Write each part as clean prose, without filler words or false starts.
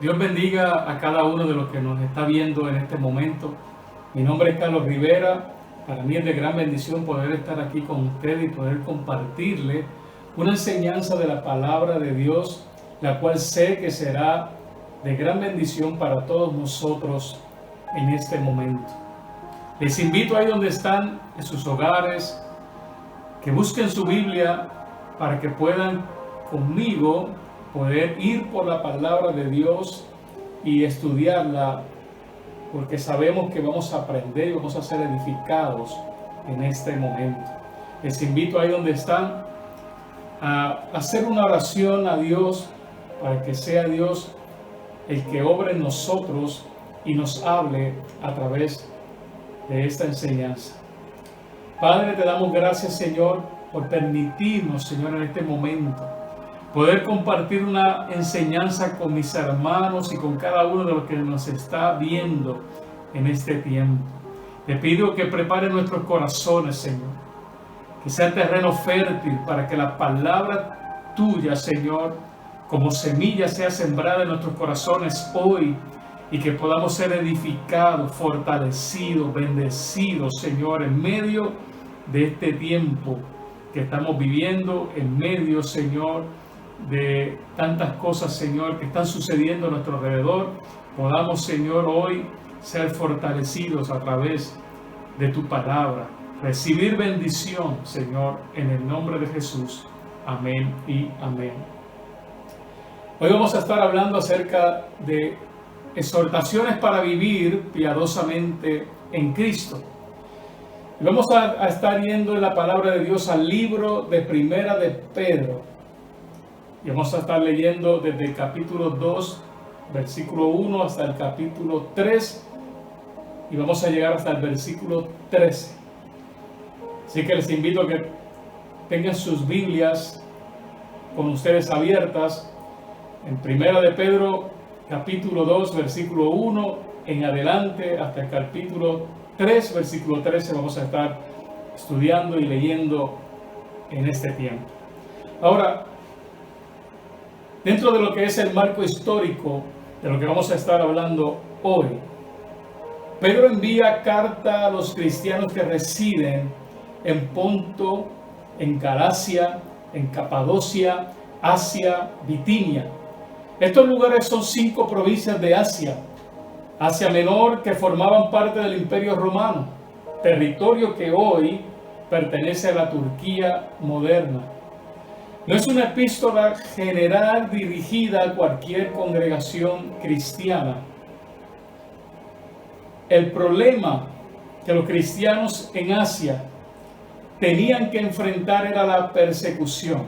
Dios bendiga a cada uno de los que nos está viendo en este momento. Mi nombre es Carlos Rivera. Para mí es de gran bendición poder estar aquí con ustedes y poder compartirle una enseñanza de la palabra de Dios, la cual sé que será de gran bendición para todos nosotros en este momento. Les invito ahí donde están, en sus hogares, que busquen su Biblia para que puedan conmigo poder ir por la palabra de Dios y estudiarla, porque sabemos que vamos a aprender y vamos a ser edificados en este momento. Les invito ahí donde están a hacer una oración a Dios para que sea Dios el que obre en nosotros y nos hable a través de esta enseñanza. Padre, te damos gracias, Señor, por permitirnos, Señor, en este momento poder compartir una enseñanza con mis hermanos y con cada uno de los que nos está viendo en este tiempo. Te pido que prepare nuestros corazones, Señor, que sea terreno fértil para que la palabra tuya, Señor, como semilla sea sembrada en nuestros corazones hoy y que podamos ser edificados, fortalecidos, bendecidos, Señor, en medio de este tiempo que estamos viviendo, en medio, Señor, de tantas cosas, Señor, que están sucediendo a nuestro alrededor. Podamos, Señor, hoy ser fortalecidos a través de tu palabra. Recibir bendición, Señor, en el nombre de Jesús. Amén y amén. Hoy vamos a estar hablando acerca de exhortaciones para vivir piadosamente en Cristo. Y vamos a estar yendo en la palabra de Dios al libro de Primera de Pedro. Y vamos a estar leyendo desde el capítulo 2, versículo 1 hasta el capítulo 3. Y vamos a llegar hasta el versículo 13. Así que les invito a que tengan sus Biblias con ustedes abiertas. En Primera de Pedro, capítulo 2, versículo 1 en adelante hasta el capítulo 3, versículo 13, vamos a estar estudiando y leyendo en este tiempo. Ahora, dentro de lo que es el marco histórico de lo que vamos a estar hablando hoy, Pedro envía carta a los cristianos que residen en Ponto, en Galacia, en Capadocia, Asia, Bitinia. Estos lugares son 5 provincias de Asia Menor, que formaban parte del Imperio Romano, territorio que hoy pertenece a la Turquía moderna. No es una epístola general dirigida a cualquier congregación cristiana. El problema que los cristianos en Asia tenían que enfrentar era la persecución.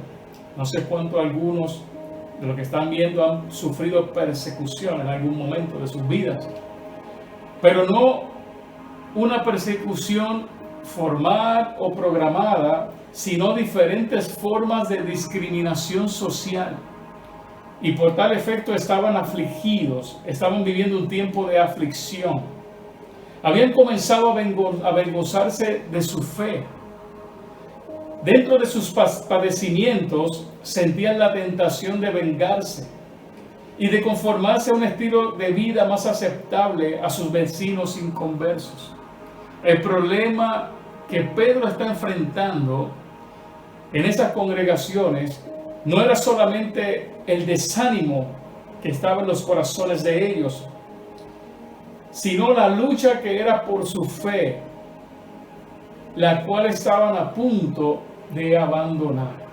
No sé cuánto algunos de los que están viendo han sufrido persecución en algún momento de sus vidas, pero no una persecución formal o programada, sino diferentes formas de discriminación social. Y por tal efecto estaban afligidos, estaban viviendo un tiempo de aflicción. Habían comenzado a avergonzarse de su fe. Dentro de sus padecimientos sentían la tentación de vengarse y de conformarse a un estilo de vida más aceptable a sus vecinos inconversos. El problema que Pedro está enfrentando en esas congregaciones no era solamente el desánimo que estaba en los corazones de ellos, sino la lucha que era por su fe, la cual estaban a punto de abandonar.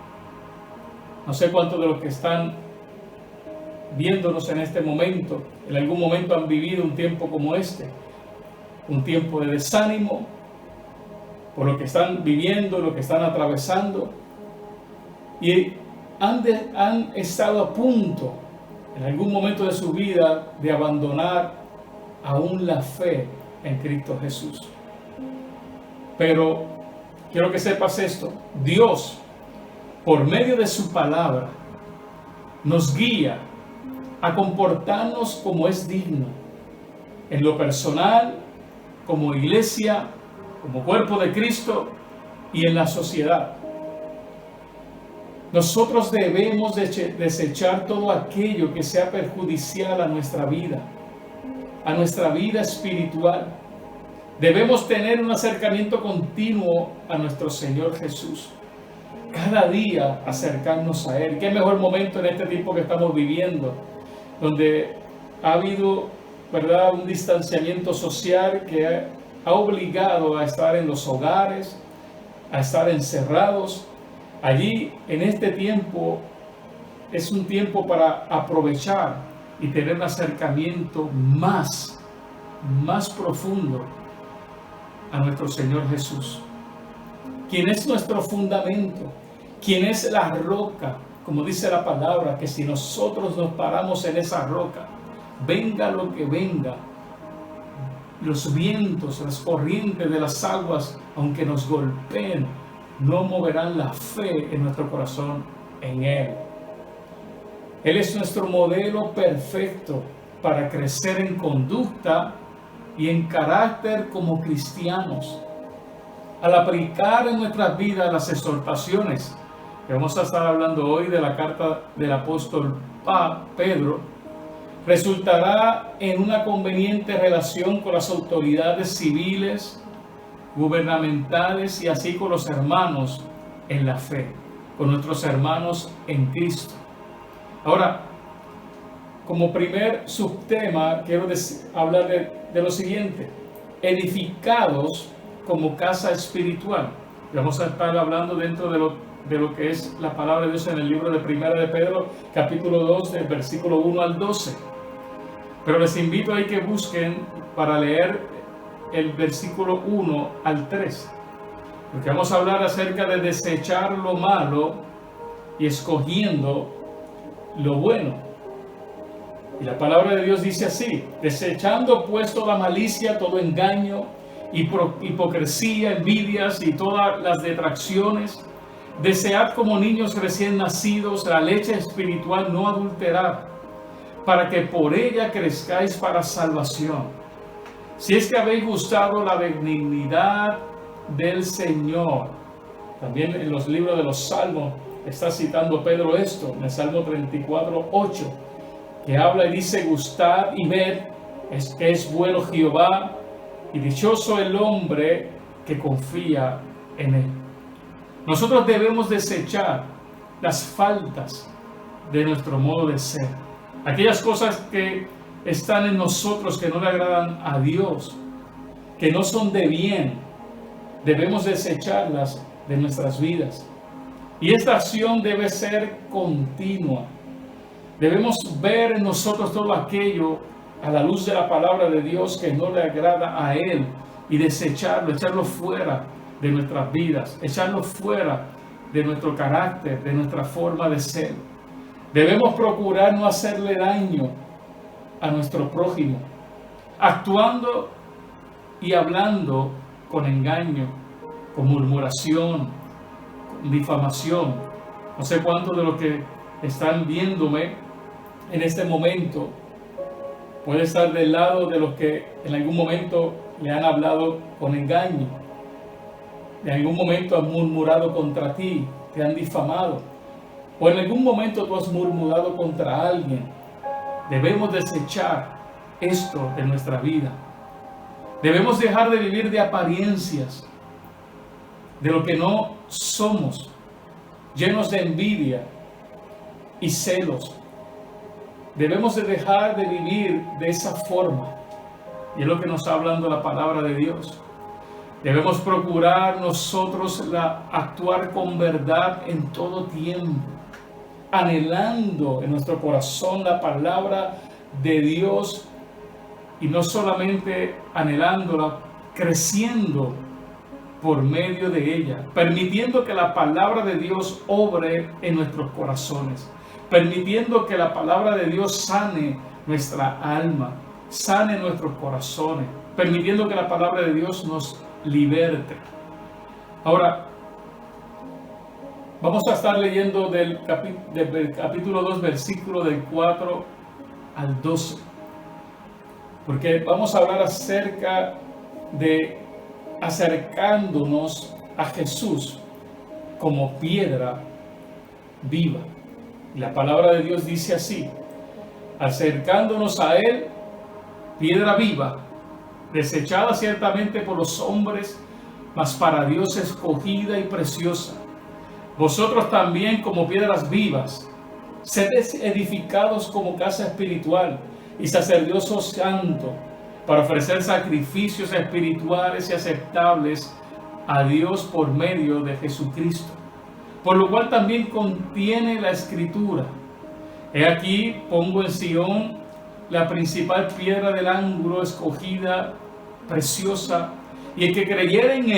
No sé cuántos de los que están viéndonos en este momento, en algún momento han vivido un tiempo como este, un tiempo de desánimo por lo que están viviendo, lo que están atravesando, y han estado a punto en algún momento de su vida de abandonar aún la fe en Cristo Jesús. Pero quiero que sepas esto: Dios, por medio de su palabra, nos guía a comportarnos como es digno, en lo personal, como iglesia, como cuerpo de Cristo y en la sociedad. Nosotros debemos desechar todo aquello que sea perjudicial a nuestra vida espiritual. Debemos tener un acercamiento continuo a nuestro Señor Jesús. Cada día acercarnos a Él. Qué mejor momento en este tiempo que estamos viviendo, donde ha habido, ¿verdad?, un distanciamiento social que ha obligado a estar en los hogares, a estar encerrados. Allí, en este tiempo, es un tiempo para aprovechar y tener un acercamiento más profundo a nuestro Señor Jesús, quien es nuestro fundamento, quien es la roca, como dice la palabra, que si nosotros nos paramos en esa roca, venga lo que venga, los vientos, las corrientes de las aguas, aunque nos golpeen, no moverán la fe en nuestro corazón en Él. Él es nuestro modelo perfecto para crecer en conducta y en carácter como cristianos. Al aplicar en nuestras vidas las exhortaciones, que vamos a estar hablando hoy de la carta del apóstol Pedro, resultará en una conveniente relación con las autoridades civiles, gubernamentales y así con los hermanos en la fe, con nuestros hermanos en Cristo. Ahora, como primer subtema, quiero hablar de lo siguiente: edificados como casa espiritual. Vamos a estar hablando dentro de lo que es la palabra de Dios en el libro de Primera de Pedro, capítulo 2, del versículo 1 al 12. Pero les invito a que busquen para leer el versículo 1 al 3, porque vamos a hablar acerca de desechar lo malo y escogiendo lo bueno. Y la palabra de Dios dice así: desechando pues toda malicia, todo engaño, hipocresía, envidias y todas las detracciones, desead como niños recién nacidos la leche espiritual no adulterada, para que por ella crezcáis para salvación, si es que habéis gustado la benignidad del Señor. También en los libros de los Salmos está citando Pedro esto, en el Salmo 34:8, que habla y dice: gustad y ved que es bueno Jehová, y dichoso el hombre que confía en él. Nosotros debemos desechar las faltas de nuestro modo de ser, aquellas cosas que están en nosotros que no le agradan a Dios, que no son de bien. Debemos desecharlas de nuestras vidas. Y esta acción debe ser continua. Debemos ver en nosotros todo aquello a la luz de la palabra de Dios que no le agrada a Él y desecharlo, echarlo fuera de nuestras vidas, echarlo fuera de nuestro carácter, de nuestra forma de ser. Debemos procurar no hacerle daño a nuestro prójimo, actuando y hablando con engaño, con murmuración, con difamación. No sé cuántos de los que están viéndome en este momento puede estar del lado de los que en algún momento le han hablado con engaño, en algún momento han murmurado contra ti, te han difamado, o en algún momento tú has murmurado contra alguien. Debemos desechar esto de nuestra vida. Debemos dejar de vivir de apariencias, de lo que no somos, llenos de envidia y celos. Debemos de dejar de vivir de esa forma. Y es lo que nos está hablando la palabra de Dios. Debemos procurar nosotros actuar con verdad en todo tiempo, anhelando en nuestro corazón la palabra de Dios, y no solamente anhelándola, creciendo por medio de ella, permitiendo que la palabra de Dios obre en nuestros corazones, permitiendo que la palabra de Dios sane nuestra alma, sane nuestros corazones, permitiendo que la palabra de Dios nos liberte. Ahora, vamos a estar leyendo del capítulo 2, versículo del 4 al 12, porque vamos a hablar acerca de acercándonos a Jesús como piedra viva. Y la palabra de Dios dice así: acercándonos a Él, piedra viva, desechada ciertamente por los hombres, mas para Dios escogida y preciosa. Vosotros también, como piedras vivas, sed edificados como casa espiritual y sacerdocio santo, para ofrecer sacrificios espirituales y aceptables a Dios por medio de Jesucristo. Por lo cual también contiene la Escritura: he aquí pongo en Sión la principal piedra del ángulo, escogida, preciosa, y el que creyere en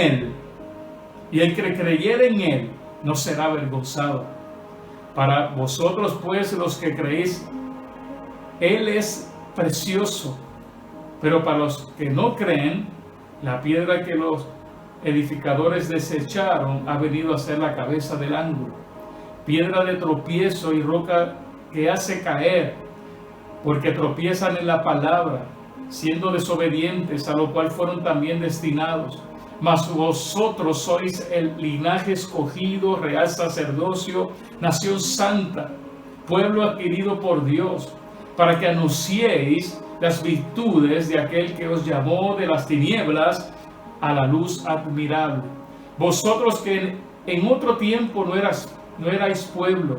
él, no será avergonzado. Para vosotros pues, los que creéis, él es precioso, pero para los que no creen, la piedra que los edificadores desecharon ha venido a ser la cabeza del ángulo, piedra de tropiezo y roca que hace caer, porque tropiezan en la palabra, siendo desobedientes, a lo cual fueron también destinados. Mas vosotros sois el linaje escogido, real sacerdocio, nación santa, pueblo adquirido por Dios, para que anunciéis las virtudes de aquel que os llamó de las tinieblas a la luz admirable. Vosotros que en otro tiempo no erais pueblo,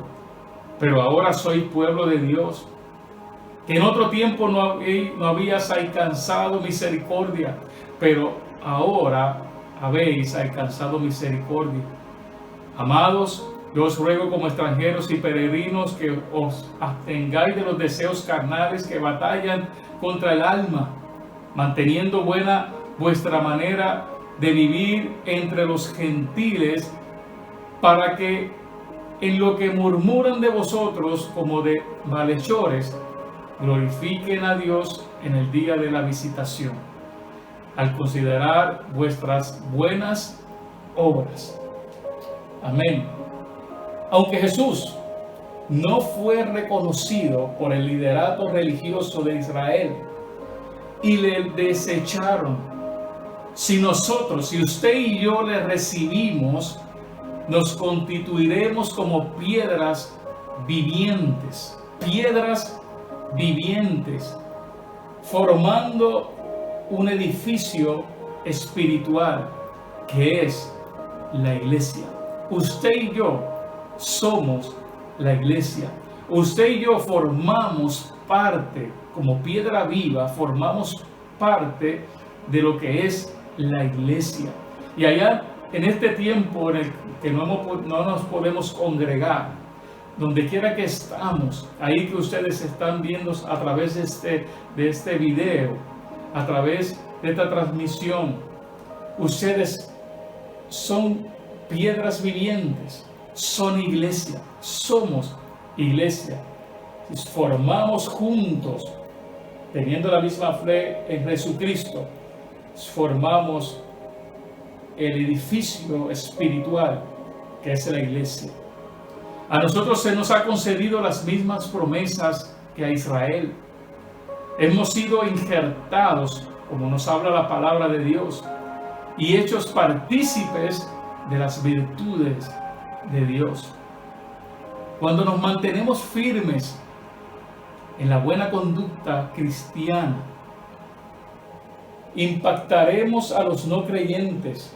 pero ahora sois pueblo de Dios, que en otro tiempo no habías alcanzado misericordia, pero ahora habéis alcanzado misericordia. Amados, yo os ruego como extranjeros y peregrinos que os abstengáis de los deseos carnales que batallan contra el alma, manteniendo buena vuestra manera de vivir entre los gentiles, para que en lo que murmuran de vosotros como de malhechores, glorifiquen a Dios en el día de la visitación, al considerar vuestras buenas obras. Amén. Aunque Jesús no fue reconocido por el liderato religioso de Israel y le desecharon, si usted y yo le recibimos, nos constituiremos como piedras vivientes, formando un edificio espiritual que es la iglesia. Usted y yo somos la iglesia. Usted y yo formamos parte, como piedra viva, formamos parte de lo que es la iglesia. Y allá, en este tiempo en el que no nos podemos congregar, donde quiera que estamos, ahí que ustedes están viendo a través de este video, a través de esta transmisión, ustedes son piedras vivientes, son iglesia, somos iglesia. Si formamos juntos, teniendo la misma fe en Jesucristo, formamos el edificio espiritual que es la iglesia. A nosotros se nos ha concedido las mismas promesas que a Israel. Hemos sido injertados, como nos habla la palabra de Dios, y hechos partícipes de las virtudes de Dios. Cuando nos mantenemos firmes en la buena conducta cristiana, impactaremos a los no creyentes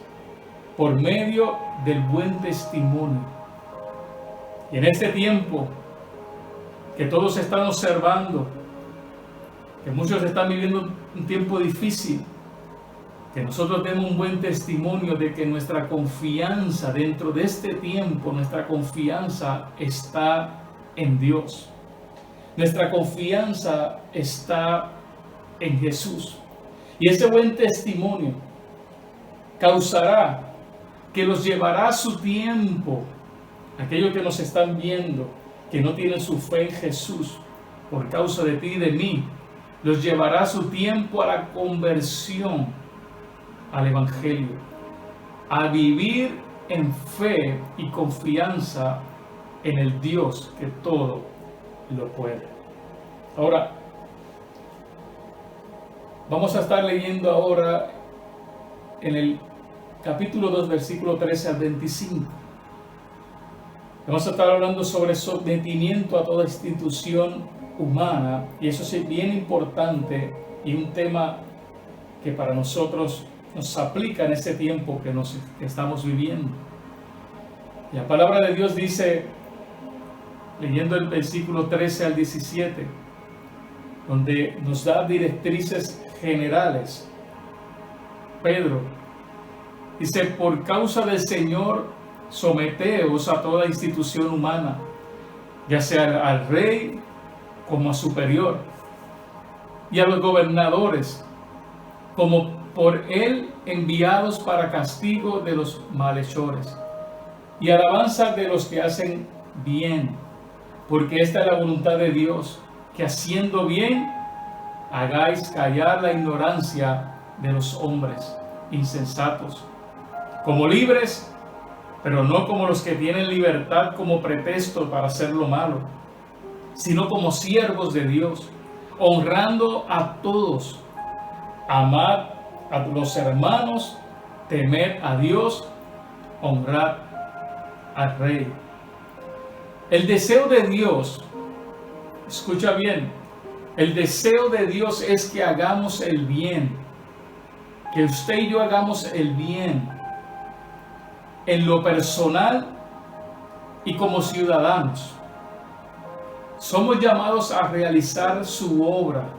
por medio del buen testimonio. Y en este tiempo que todos están observando, que muchos están viviendo un tiempo difícil, que nosotros demos un buen testimonio de que nuestra confianza dentro de este tiempo, nuestra confianza está en Dios. Nuestra confianza está en Jesús. Y ese buen testimonio causará que los llevará a su tiempo. Aquellos que nos están viendo, que no tienen su fe en Jesús, por causa de ti y de mí, los llevará a su tiempo a la conversión al Evangelio, a vivir en fe y confianza en el Dios que todo lo puede. Ahora, vamos a estar leyendo ahora en el capítulo 2, versículo 13 al 25. Hemos estado hablando sobre sometimiento a toda institución humana, y eso es bien importante y un tema que para nosotros nos aplica en este tiempo que estamos viviendo. Y la palabra de Dios dice, leyendo el versículo 13 al 17, donde nos da directrices generales. Pedro dice: por causa del Señor, someteos a toda institución humana, ya sea al rey como a superior, y a los gobernadores, como por él enviados para castigo de los malhechores, y alabanza de los que hacen bien, porque esta es la voluntad de Dios, que haciendo bien hagáis callar la ignorancia de los hombres insensatos, como libres, pero no como los que tienen libertad como pretexto para hacer lo malo, sino como siervos de Dios, honrando a todos. Amad a los hermanos, temed a Dios, honrad al Rey. El deseo de Dios, escucha bien, el deseo de Dios es que hagamos el bien, que usted y yo hagamos el bien en lo personal y como ciudadanos. Somos llamados a realizar su obra,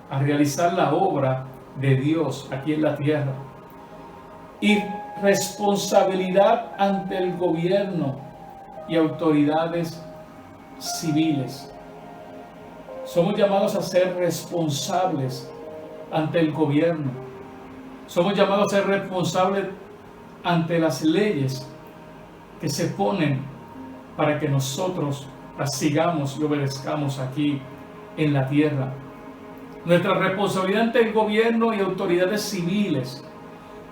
a realizar la obra de Dios aquí en la tierra. Y responsabilidad ante el gobierno y autoridades civiles. Somos llamados a ser responsables ante el gobierno. Somos llamados a ser responsables ante las leyes que se ponen para que nosotros las sigamos y obedezcamos aquí en la tierra. Nuestra responsabilidad ante el gobierno y autoridades civiles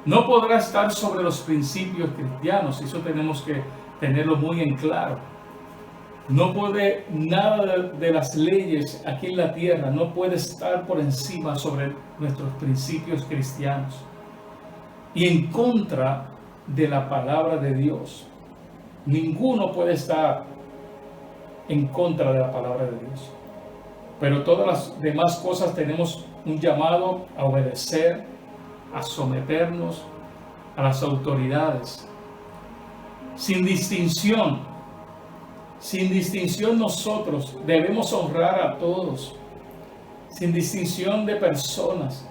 no podrá estar sobre los principios cristianos, eso tenemos que tenerlo muy en claro. No puede nada de las leyes aquí en la tierra, no puede estar por encima sobre nuestros principios cristianos y en contra de la palabra de Dios. Ninguno puede estar en contra de la palabra de Dios. Pero todas las demás cosas tenemos un llamado a obedecer, a someternos a las autoridades. Sin distinción nosotros debemos honrar a todos. Sin distinción de personas.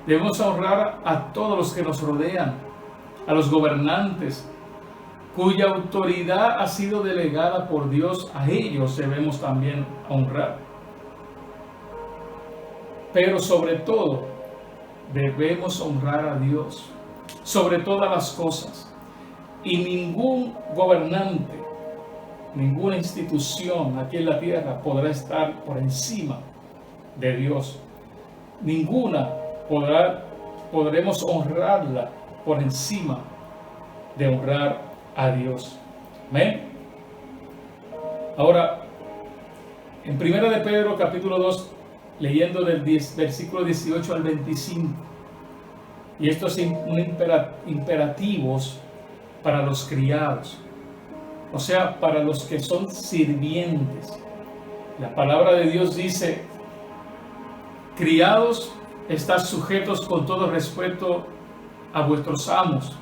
Debemos honrar a todos los que nos rodean, a los gobernantes, cuya autoridad ha sido delegada por Dios, a ellos debemos también honrar. Pero sobre todo, debemos honrar a Dios, sobre todas las cosas. Y ningún gobernante, ninguna institución aquí en la tierra podrá estar por encima de Dios. Ninguna podremos honrarla por encima de honrar a Dios. Amén. Ahora, en 1 de Pedro capítulo 2, leyendo del versículo 18 al 25, y estos son imperativos para los criados, o sea, para los que son sirvientes. La palabra de Dios dice: criados, estad sujetos con todo respeto a vuestros amos,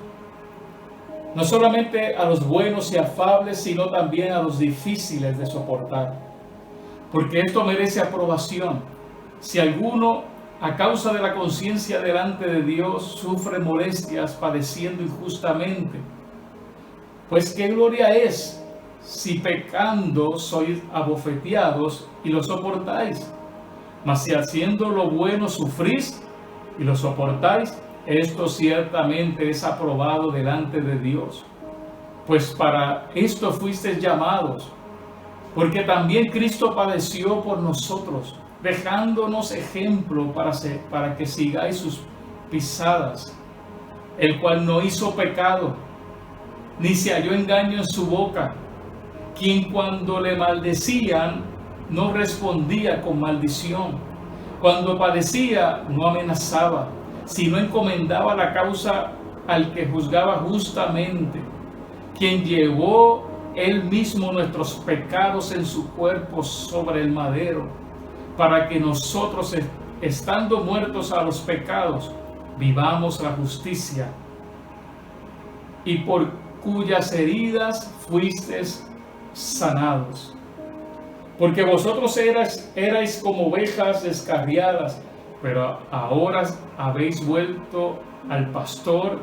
no solamente a los buenos y afables, sino también a los difíciles de soportar, porque esto merece aprobación. Si alguno, a causa de la conciencia delante de Dios, sufre molestias padeciendo injustamente, pues qué gloria es si pecando sois abofeteados y lo soportáis. Mas si haciendo lo bueno sufrís y lo soportáis, esto ciertamente es aprobado delante de Dios. Pues para esto fuisteis llamados, porque también Cristo padeció por nosotros, dejándonos ejemplo para que sigáis sus pisadas, el cual no hizo pecado, ni se halló engaño en su boca, quien cuando le maldecían no respondía con maldición, cuando padecía no amenazaba, sino encomendaba la causa al que juzgaba justamente, quien llevó Él mismo nuestros pecados en su cuerpo sobre el madero, para que nosotros, estando muertos a los pecados, vivamos la justicia, y por cuyas heridas fuisteis sanados. Porque vosotros erais como ovejas descarriadas, pero ahora habéis vuelto al pastor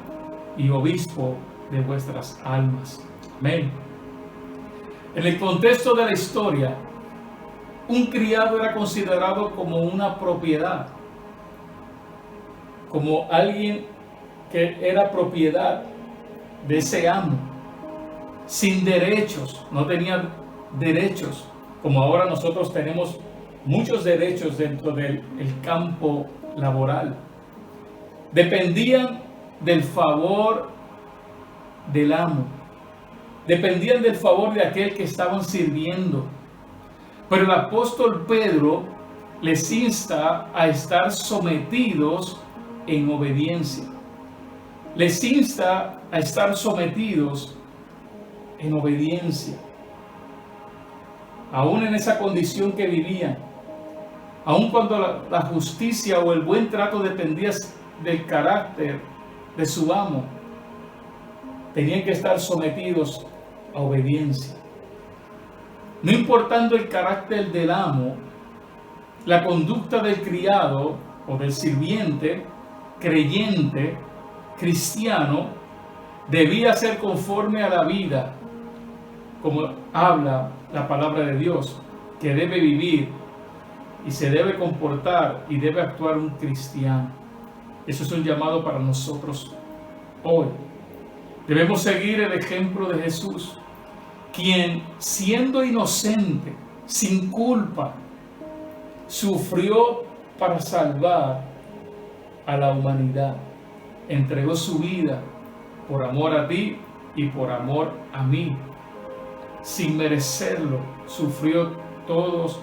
y obispo de vuestras almas. Amén. En el contexto de la historia, un criado era considerado como una propiedad, como alguien que era propiedad de ese amo, sin derechos, no tenía derechos, como ahora nosotros tenemos muchos derechos dentro del campo laboral. Dependían del favor del amo, dependían del favor de aquel que estaban sirviendo. Pero el apóstol Pedro les insta a estar sometidos en obediencia. Les insta a estar sometidos en obediencia. Aún en esa condición que vivían, aún cuando la justicia o el buen trato dependía del carácter de su amo, tenían que estar sometidos a obediencia. No importando el carácter del amo, la conducta del criado o del sirviente, creyente, cristiano, debía ser conforme a la vida, como habla la palabra de Dios, que debe vivir y se debe comportar y debe actuar un cristiano. Eso es un llamado para nosotros hoy. Debemos seguir el ejemplo de Jesús, quien, siendo inocente, sin culpa, sufrió para salvar a la humanidad. Entregó su vida por amor a ti y por amor a mí. Sin merecerlo, sufrió todos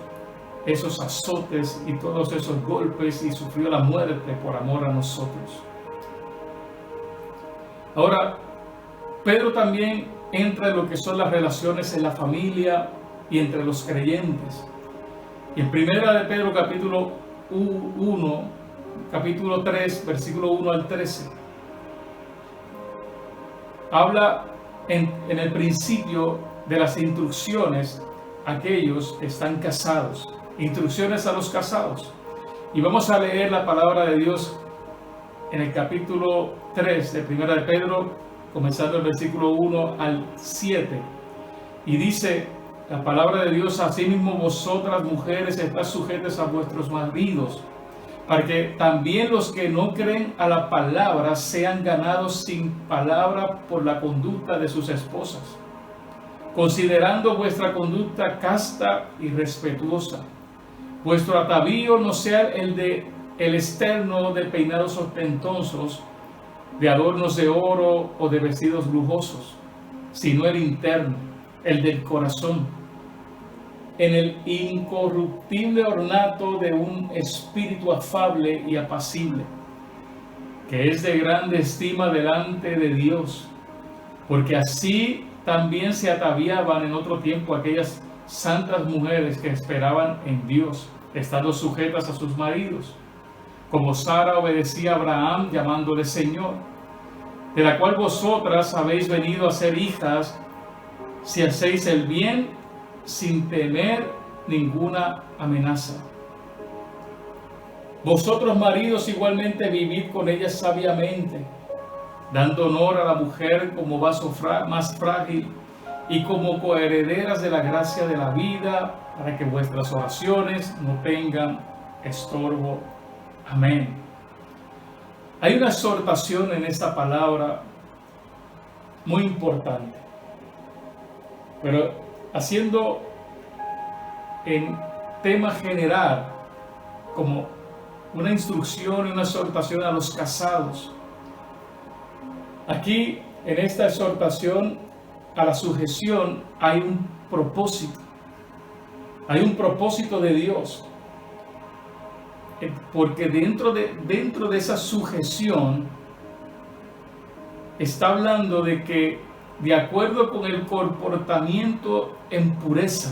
esos azotes y todos esos golpes y sufrió la muerte por amor a nosotros. Ahora, Pedro también entra en lo que son las relaciones en la familia y entre los creyentes. Y en primera de Pedro capítulo 3, versículo 1 al 13, habla en el principio de las instrucciones a aquellos que están casados, instrucciones a los casados. Y vamos a leer la palabra de Dios en el capítulo 3 de primera de Pedro, comenzando el versículo 1 al 7. Y dice la palabra de Dios: asimismo vosotras mujeres estad sujetas a vuestros maridos, para que también los que no creen a la palabra sean ganados sin palabra por la conducta de sus esposas, considerando vuestra conducta casta y respetuosa. Vuestro atavío no sea el externo de peinados ostentosos, de adornos de oro o de vestidos lujosos, sino el interno, el del corazón, en el incorruptible ornato de un espíritu afable y apacible, que es de grande estima delante de Dios, porque así también se ataviaban en otro tiempo aquellas santas mujeres que esperaban en Dios, estando sujetas a sus maridos, como Sara obedecía a Abraham llamándole Señor, de la cual vosotras habéis venido a ser hijas, si hacéis el bien sin temer ninguna amenaza. Vosotros maridos igualmente vivid con ellas sabiamente, dando honor a la mujer como vaso más frágil y como coherederas de la gracia de la vida, para que vuestras oraciones no tengan estorbo. Amén. Hay una exhortación en esta palabra muy importante, pero haciendo en tema general como una instrucción y una exhortación a los casados. Aquí, en esta exhortación a la sujeción, hay un propósito. Hay un propósito de Dios. Porque dentro de esa sujeción está hablando de que de acuerdo con el comportamiento en pureza,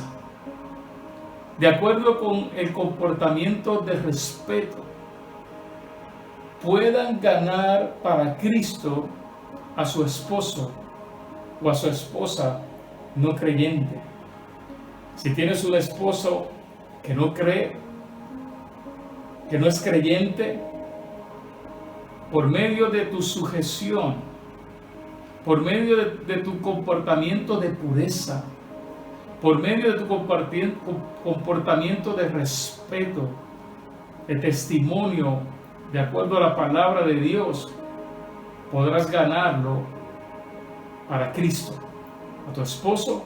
de acuerdo con el comportamiento de respeto, puedan ganar para Cristo a su esposo o a su esposa no creyente. Si tienes un esposo que no cree, que no es creyente, por medio de tu sujeción, por medio de tu comportamiento de pureza, por medio de tu comportamiento de respeto, de testimonio, de acuerdo a la palabra de Dios, podrás ganarlo para Cristo, a tu esposo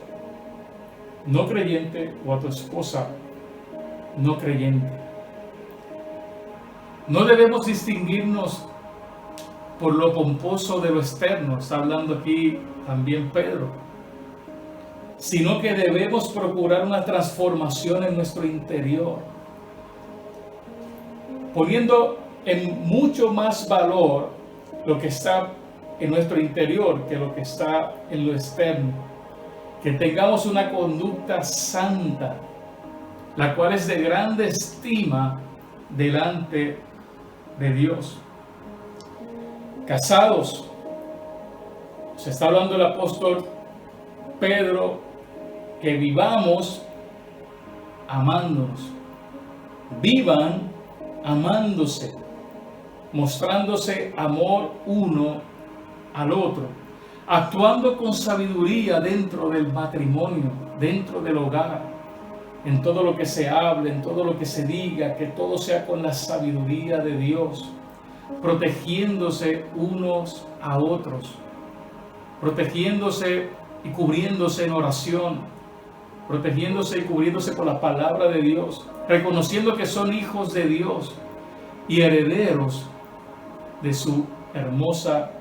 no creyente o a tu esposa no creyente. No debemos distinguirnos por lo pomposo de lo externo, está hablando aquí también Pedro, sino que debemos procurar una transformación en nuestro interior, poniendo en mucho más valor lo que está en nuestro interior que lo que está en lo externo. Que tengamos una conducta santa, la cual es de grande estima delante de Dios. Casados, se está hablando el apóstol Pedro, que vivamos amándonos. Vivan amándose, mostrándose amor uno al otro, actuando con sabiduría dentro del matrimonio, dentro del hogar, en todo lo que se hable, en todo lo que se diga, que todo sea con la sabiduría de Dios, protegiéndose unos a otros, protegiéndose y cubriéndose en oración, protegiéndose y cubriéndose por la palabra de Dios, reconociendo que son hijos de Dios y herederos de su hermosa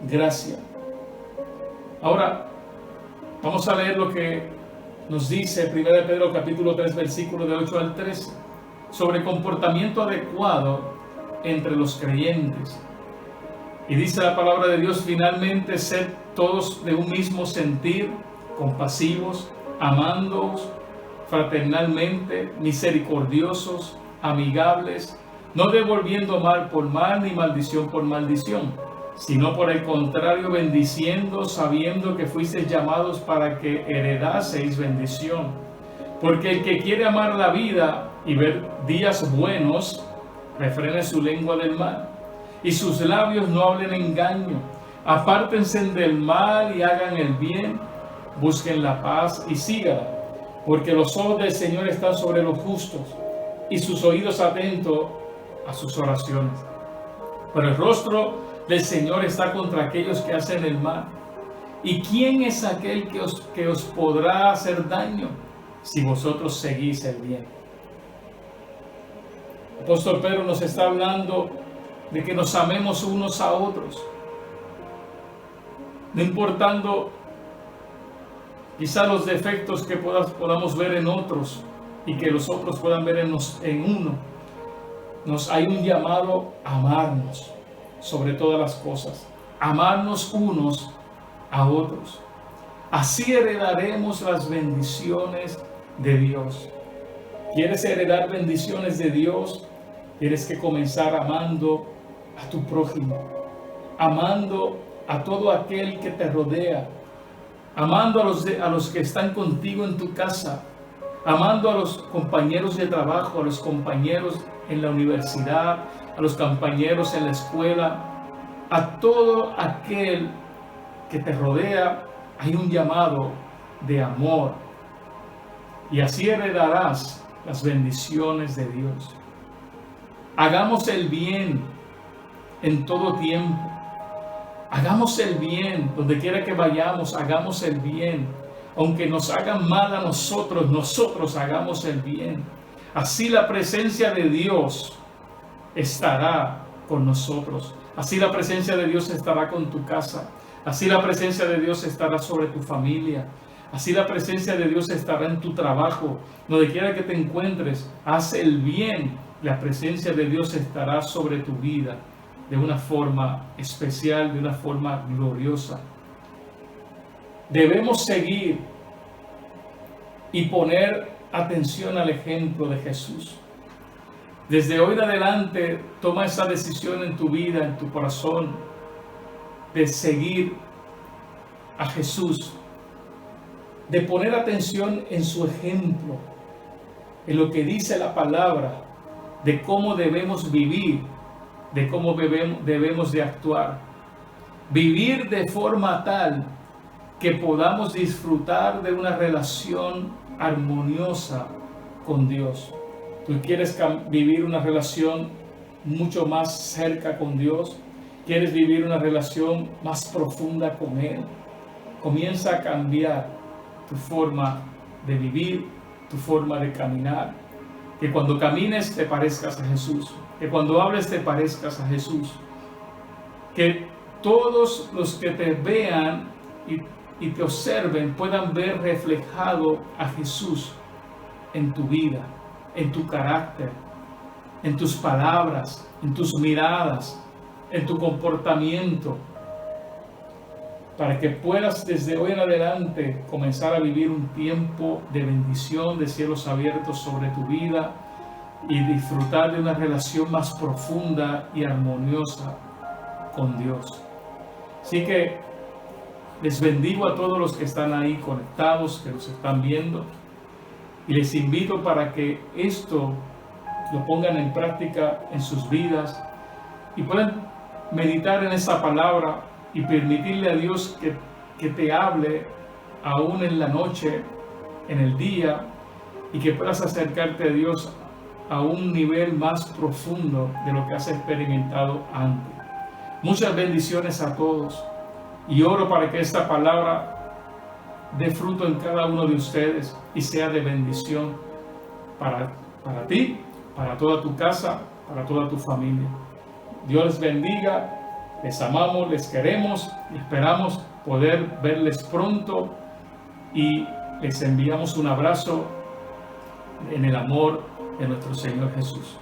gracia. Ahora vamos a leer lo que nos dice 1 Pedro capítulo 3 versículos de 8 al 13 sobre comportamiento adecuado entre los creyentes. Y dice la palabra de Dios: finalmente, sed todos de un mismo sentir, compasivos, amándoos fraternalmente, misericordiosos, amigables, no devolviendo mal por mal ni maldición por maldición, sino por el contrario bendiciendo, sabiendo que fuisteis llamados para que heredaseis bendición. Porque el que quiere amar la vida y ver días buenos, refrene su lengua del mal, y sus labios no hablen engaño. Apártense del mal y hagan el bien, busquen la paz y síganla, porque los ojos del Señor están sobre los justos, y sus oídos atentos a sus oraciones. Pero el rostro del Señor está contra aquellos que hacen el mal. ¿Y quién es aquel que os podrá hacer daño si vosotros seguís el bien? El apóstol Pedro nos está hablando de que nos amemos unos a otros, no importando quizá los defectos que podamos ver en otros y que los otros puedan ver en uno. Hay un llamado a amarnos sobre todas las cosas, amarnos unos a otros. Así heredaremos las bendiciones de Dios. ¿Quieres heredar bendiciones de Dios? Tienes que comenzar amando a tu prójimo, amando a todo aquel que te rodea, amando a los que están contigo en tu casa, amando a los compañeros de trabajo, a los compañeros en la universidad, a los compañeros en la escuela, a todo aquel que te rodea. Hay un llamado de amor, y así heredarás las bendiciones de Dios. Hagamos el bien en todo tiempo. Hagamos el bien donde quiera que vayamos. Hagamos el bien. Aunque nos hagan mal a nosotros, nosotros hagamos el bien. Así la presencia de Dios estará con nosotros. Así la presencia de Dios estará con tu casa. Así la presencia de Dios estará sobre tu familia. Así la presencia de Dios estará en tu trabajo. Donde quiera que te encuentres, haz el bien. La presencia de Dios estará sobre tu vida de una forma especial, de una forma gloriosa. Debemos seguir y poner atención al ejemplo de Jesús. Desde hoy en adelante, toma esa decisión en tu vida, en tu corazón, de seguir a Jesús, de poner atención en su ejemplo, en lo que dice la palabra, de cómo debemos vivir, de cómo debemos de actuar. Vivir de forma tal que podamos disfrutar de una relación armoniosa con Dios. ¿Tú quieres vivir una relación mucho más cerca con Dios? ¿Quieres vivir una relación más profunda con Él? Comienza a cambiar tu forma de vivir, tu forma de caminar. Que cuando camines te parezcas a Jesús. Que cuando hables te parezcas a Jesús. Que todos los que te vean y te observen puedan ver reflejado a Jesús en tu vida, en tu carácter, en tus palabras, en tus miradas, en tu comportamiento, para que puedas desde hoy en adelante comenzar a vivir un tiempo de bendición, de cielos abiertos sobre tu vida y disfrutar de una relación más profunda y armoniosa con Dios. Así que les bendigo a todos los que están ahí conectados, que nos están viendo, y les invito para que esto lo pongan en práctica en sus vidas y puedan meditar en esa palabra y permitirle a Dios que te hable aún en la noche, en el día, y que puedas acercarte a Dios a un nivel más profundo de lo que has experimentado antes. Muchas bendiciones a todos y oro para que esta palabra dé fruto en cada uno de ustedes y sea de bendición para ti, para toda tu casa, para toda tu familia. Dios les bendiga, les amamos, les queremos y esperamos poder verles pronto y les enviamos un abrazo en el amor de nuestro Señor Jesús.